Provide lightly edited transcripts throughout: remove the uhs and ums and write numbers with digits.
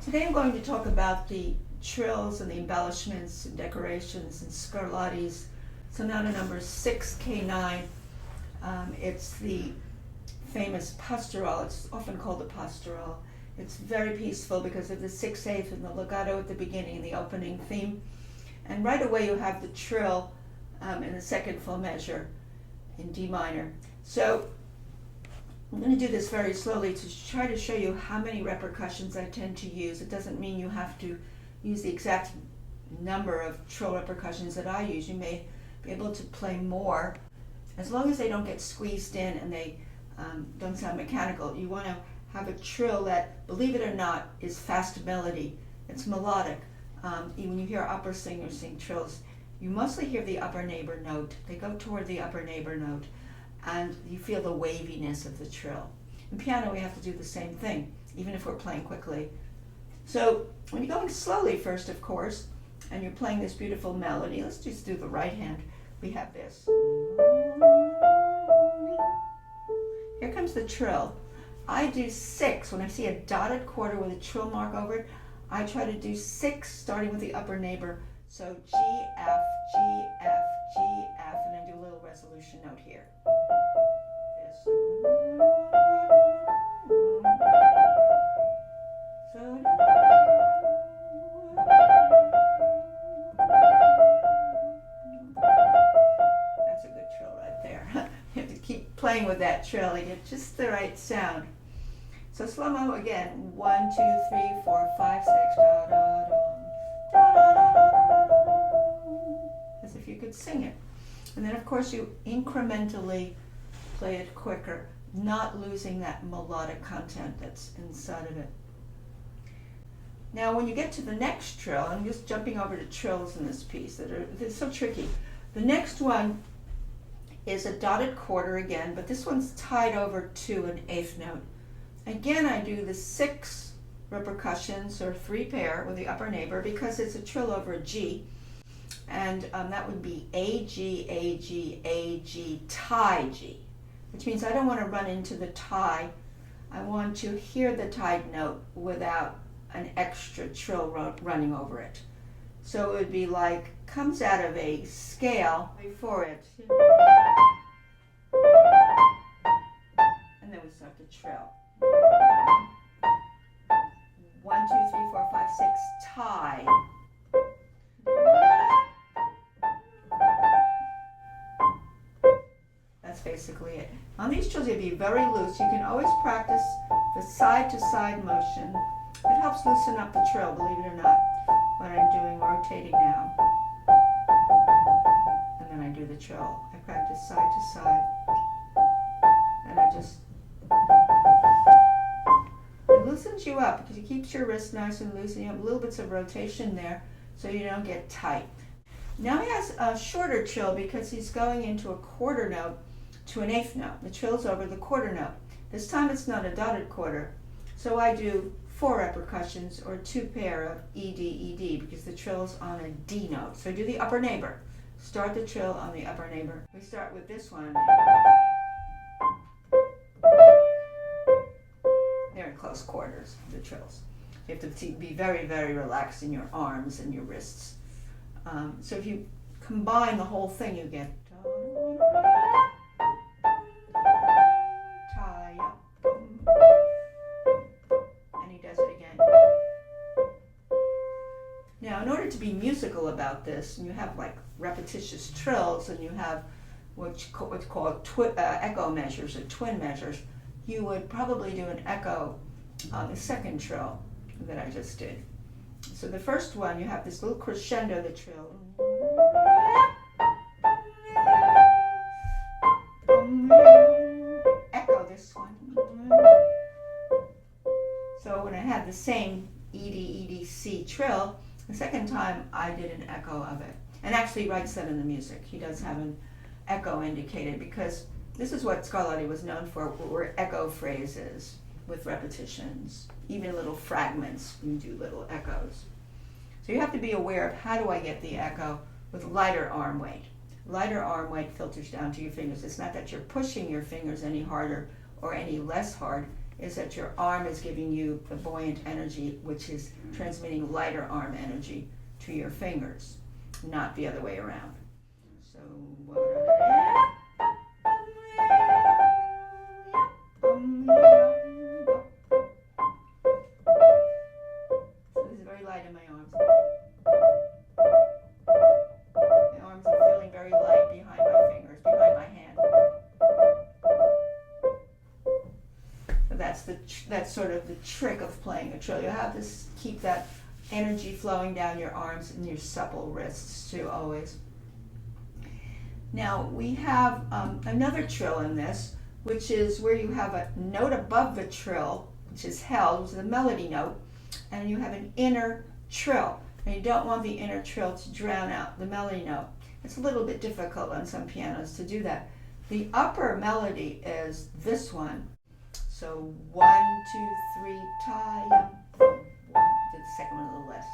Today I'm going to talk about the trills and the embellishments and decorations in Scarlatti's Sonata number 6K9. It's the famous pastoral. It's often called the pastoral. It's very peaceful because of the 6/8 and the legato at the beginning, the opening theme. And right away you have the trill in the second full measure in D minor. So I'm going to do this very slowly to try to show you how many repercussions I tend to use. It doesn't mean you have to use the exact number of trill repercussions that I use. You may be able to play more as long as they don't get squeezed in and they don't sound mechanical. You want to have a trill that, believe it or not, is fast melody. It's melodic. When you hear opera singers sing trills, you mostly hear the upper neighbor note. They go toward the upper neighbor note, and you feel the waviness of the trill. In piano, we have to do the same thing, even if we're playing quickly. So when you're going slowly first, of course, and you're playing this beautiful melody, let's just do the right hand. We have this. Here comes the trill. I do 6. When I see a dotted quarter with a trill mark over it, I try to do 6 starting with the upper neighbor. So G, F, G, F, G, F, and I do a little resolution note here. This. That's a good trill right there. You have to keep playing with that trill to get just the right sound. So slow-mo again. 1, 2, 3, 4, 5, 6. Da, da, da, da, da, da, da, as if you could sing it. And then, of course, you incrementally play it quicker, not losing that melodic content that's inside of it. Now, when you get to the next trill, I'm just jumping over to trills in this piece they're so tricky. The next one is a dotted quarter again, but this one's tied over to an 8th note. Again, I do the 6 repercussions, or 3 pair, with the upper neighbor because it's a trill over a G. And that would be A, G, A, G, A, G, tie G, which means I don't want to run into the tie. I want to hear the tied note without an extra trill running over it. So it would be like, comes out of a scale before it. And then we start the trill. 1, 2, 3, 4, 5, 6, tie. That's basically it. On these trills, you'll be very loose. You can always practice the side-to-side motion. It helps loosen up the trill, believe it or not, what I'm doing, rotating now. And then I do the trill. I practice side to side. And I just... It loosens you up because it keeps your wrist nice and loose, and you have little bits of rotation there so you don't get tight. Now he has a shorter trill because he's going into a quarter note to an 8th note. The trill's over the quarter note. This time it's not a dotted quarter, so I do 4 repercussions, or 2 pair of E, D, E, D, because the trill's on a D note. So I do the upper neighbor. Start the trill on the upper neighbor. We start with this one. They're in close quarters, the trills. You have to be very, very relaxed in your arms and your wrists. So if you combine the whole thing, you get tie up, and he does it again. Now, in order to be musical about this, and you have like repetitious trills, and you have what's called echo measures or twin measures, you would probably do an echo on the second trill that I just did. So the first one, you have this little crescendo, the trill. Echo this one. So when I had the same E, D, E, D, C trill, the second time I did an echo of it. And actually he writes that in the music. He does have an echo indicated because this is what Scarlatti was known for, were echo phrases with repetitions, even little fragments. You do little echoes. So you have to be aware of how do I get the echo with lighter arm weight. Lighter arm weight filters down to your fingers. It's not that you're pushing your fingers any harder or any less hard. is that your arm is giving you the buoyant energy, which is transmitting lighter arm energy to your fingers, not the other way around. So this is very light in my arms. My arms are feeling very light behind my fingers, behind my hand. So that's sort of the trick of playing a trill. You have to keep that energy flowing down your arms and your supple wrists too, always. Now we have another trill in this, which is where you have a note above the trill, which is held, which is a melody note, and you have an inner trill. And you don't want the inner trill to drown out the melody note. It's a little bit difficult on some pianos to do that. The upper melody is this one. So 1, 2, 3, tie, the second one on the list.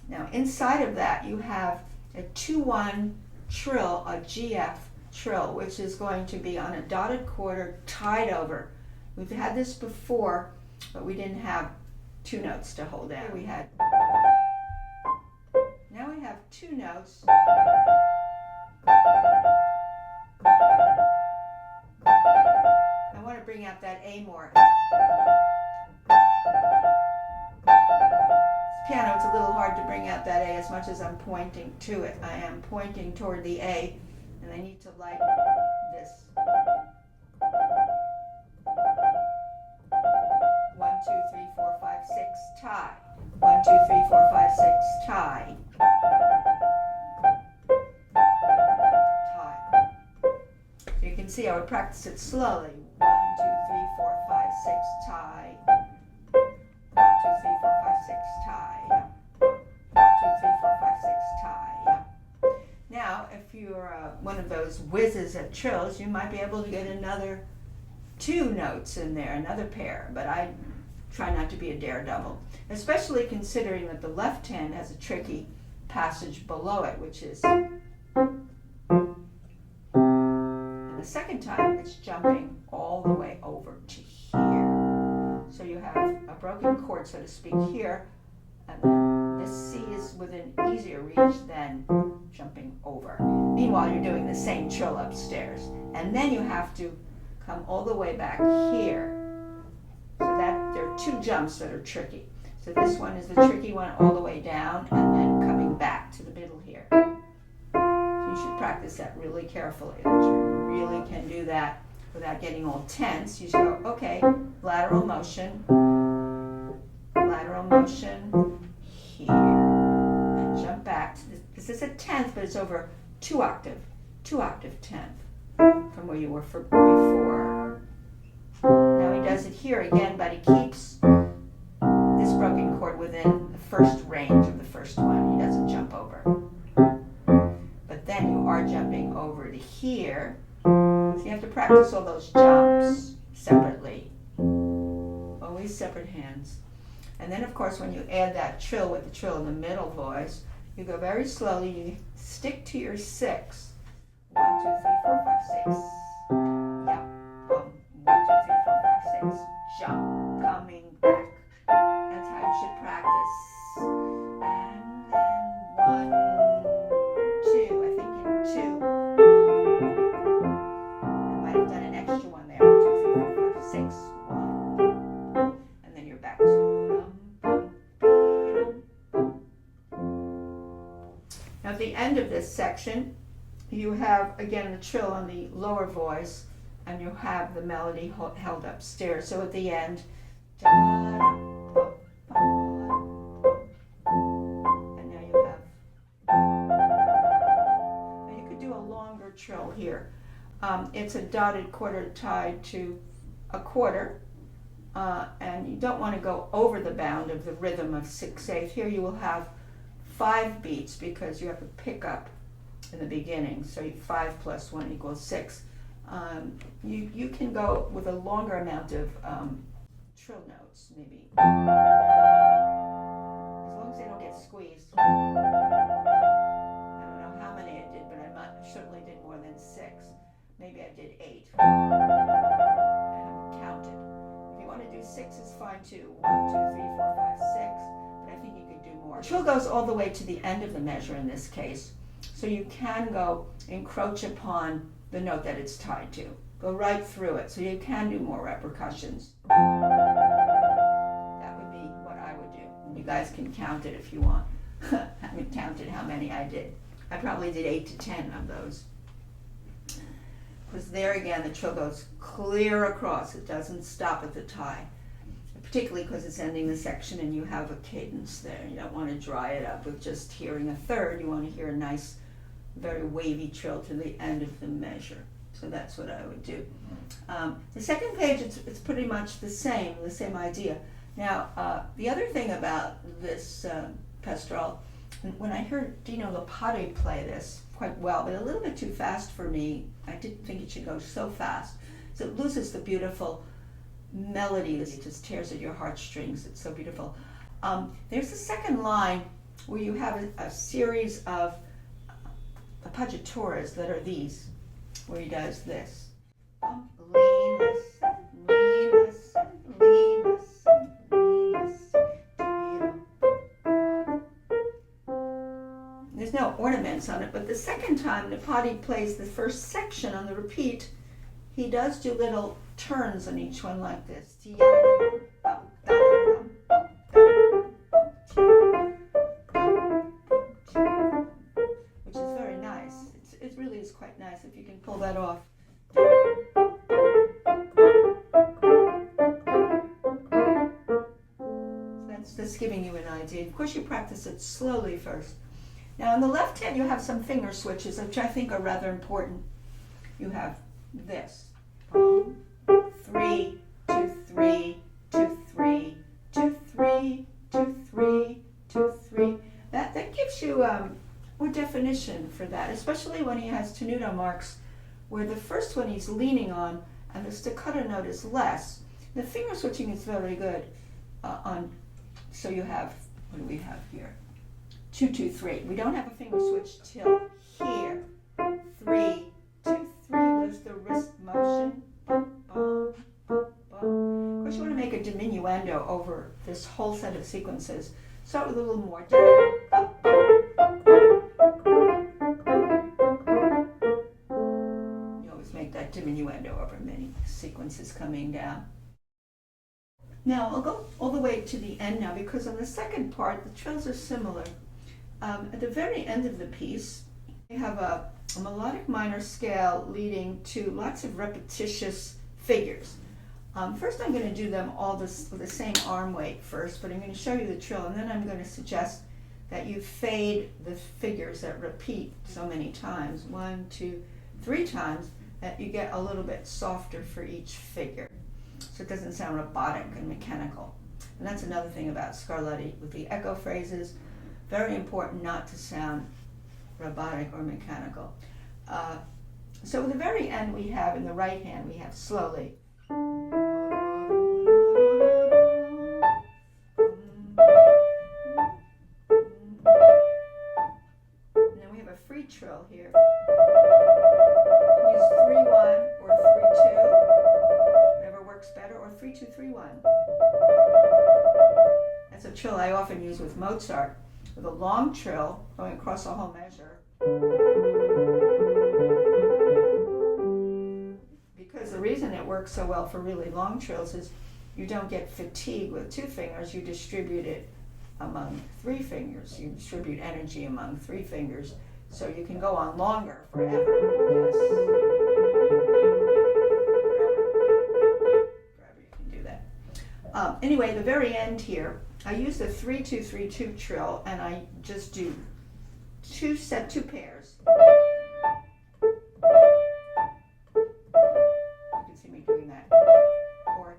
Now inside of that you have a 2-1 trill, a GF trill, which is going to be on a dotted quarter tied over. We've had this before, but we didn't have 2 notes to hold down. Now we have 2 notes. I want to bring out that A more. Piano, it's a little hard to bring out that A as much as I'm pointing to it. I am pointing toward the A, and I need to light this. 1, 2, 3, 4, 5, 6, tie. 1, 2, 3, 4, 5, 6, tie. Tie. So you can see I would practice it slowly. 1, 2, 3, 4, 5, 6, tie. 1, 2, 3, 4, 5, 6, tie. 1, 2, 3, 4, 5, 6, tie. Now, if you're one of those whizzes at trills, you might be able to get another 2 notes in there, another pair, but I try not to be a daredevil, especially considering that the left hand has a tricky passage below it, which is, and the second time it's jumping all the way over to here. So you have a broken chord, so to speak, here, and then the C is within easier reach than jumping over. Meanwhile, you're doing the same trill upstairs, and then you have to come all the way back here. So that there are 2 jumps that are tricky. So this one is the tricky one all the way down and then coming back to the middle here. So you should practice that really carefully, that you really can do that without getting all tense. You should go, okay, lateral motion here, and jump back to this is a 10th, but it's over 2 octave 10th from where you were before. Now he does it here again, but he keeps this broken chord within the first range of the first one. He doesn't jump over. But then you are jumping over to here. So you have to practice all those jumps separately. Always separate hands. And then of course when you add that trill with the trill in the middle voice, you go very slowly, you stick to your 6. 1, 2, 3, 4, 5, 6. Yeah. 1, 2, 3, 4, 5, 6. Jump. Coming back. That's how you should practice. And then 1, 2. I think in 2. I might have done an extra one there. 1, 2, 3, 4, 5, 6. 1. And then you're back to. Now at the end of this section, you have, again, the trill on the lower voice, and you have the melody held upstairs. So at the end, and now you have, now you could do a longer trill here. It's a dotted quarter tied to a quarter, and you don't want to go over the bound of the rhythm of 6/8. Here you will have 5 beats because you have to pick up in the beginning, so 5 plus 1 equals 6. You can go with a longer amount of trill notes, maybe, as long as they don't get squeezed. I don't know how many I did, but certainly did more than 6. Maybe I did 8. I haven't counted. maybe 6 is fine too. 1, 2, 3, 4, 5, 6. But I think you could do more. Trill goes all the way to the end of the measure in this case. So you can go encroach upon the note that it's tied to. Go right through it. So you can do more repercussions. That would be what I would do. You guys can count it if you want. I haven't counted how many I did. I probably did 8 to 10 of those. Because there again, the trill goes clear across. It doesn't stop at the tie. Particularly because it's ending the section and you have a cadence there. You don't want to dry it up with just hearing a third. You want to hear a nice, very wavy trill to the end of the measure. So that's what I would do. The second page, it's pretty much the same idea. Now, the other thing about this pastoral, when I heard Dino Lopati play this quite well, but a little bit too fast for me, I didn't think it should go so fast. So it loses the beautiful melody that it just tears at your heartstrings. It's so beautiful. There's a second line where you have a series of appoggiaturas that are these, where he does this. Lean, listen, lean, listen, lean, listen, lean, listen. There's no ornaments on it, but the second time Lopati plays the first section on the repeat, he does do little turns on each one like this. Which is very nice. It really is quite nice if you can pull that off. So that's just giving you an idea. Of course, you practice it slowly first. Now, on the left hand, you have some finger switches, which I think are rather important. You have this. 3, 2, 3, 2, 3, 2, 3, 2, 3, 2, 3. That gives you more definition for that, especially when he has tenuto marks where the first one he's leaning on and the staccato note is less. The finger switching is very good so you have, what do we have here? 2, 2, 3. We don't have a finger switch till here. 3, 2, 3. There's the wrist motion. Bum, bum, bum, bum. Of course, you want to make a diminuendo over this whole set of sequences. Start with a little more. You always make that diminuendo over many sequences coming down. Now, I'll go all the way to the end now, because on the second part, the trills are similar. At the very end of the piece, you have a melodic minor scale leading to lots of repetitious figures. First, I'm going to do them all with the same arm weight first, but I'm going to show you the trill, and then I'm going to suggest that you fade the figures that repeat so many times, 1, 2, 3 times, that you get a little bit softer for each figure, so it doesn't sound robotic and mechanical. And that's another thing about Scarlatti with the echo phrases. Very important not to sound robotic or mechanical. So at the very end we have, in the right hand, we have slowly. And then we have a free trill here. Use 3-1 or 3-2, whatever works better, or 3-2-3-1. That's a trill I often use with Mozart, with a long trill going across a whole measure. Because the reason it works so well for really long trills is you don't get fatigue with 2 fingers, you distribute it among 3 fingers. You distribute energy among 3 fingers, so you can go on longer, forever. Yes. Forever you can do that. Anyway, the very end here, I use the 3-2-3-2 trill, and I just do 2 pairs. You can see me doing that. Or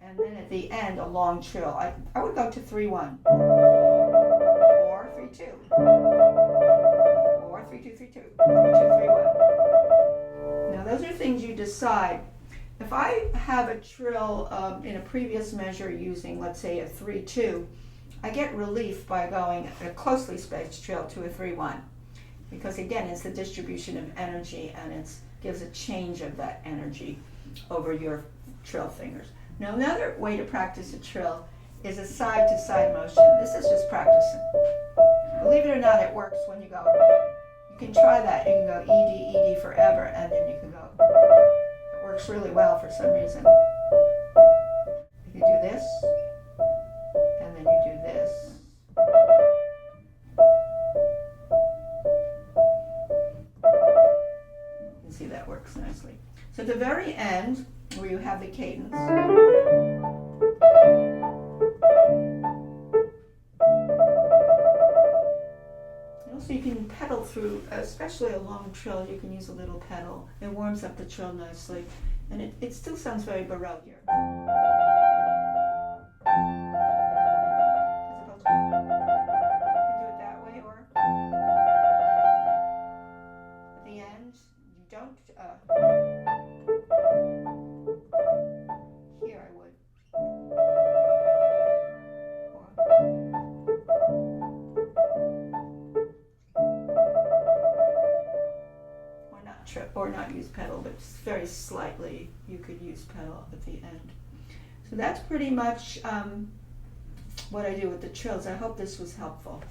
and then at the end, a long trill. I would go to 3-1 or 3-2 or 3-2-3-2, 3-2-3-1. Now those are things you decide. If I have a trill in a previous measure using, let's say, a 3-2, I get relief by going a closely spaced trill to a 3-1, because again, it's the distribution of energy and it's gives a change of that energy over your trill fingers. Now another way to practice a trill is a side-to-side motion. This is just practicing. Believe it or not, it works when you go. You can try that. You can go E, D, forever, and then you can go. It works really well for some reason. You can do this, and then you do this. You can see that works nicely. So at the very end, where you have the cadence, so you can pedal through, especially a long trill, you can use a little pedal. It warms up the trill nicely, and it still sounds very baroque here. As opposed to, you can do it that way, or at the end, you don't, here I would. Or not use pedal, but very slightly you could use pedal at the end. So that's pretty much what I do with the trills. I hope this was helpful.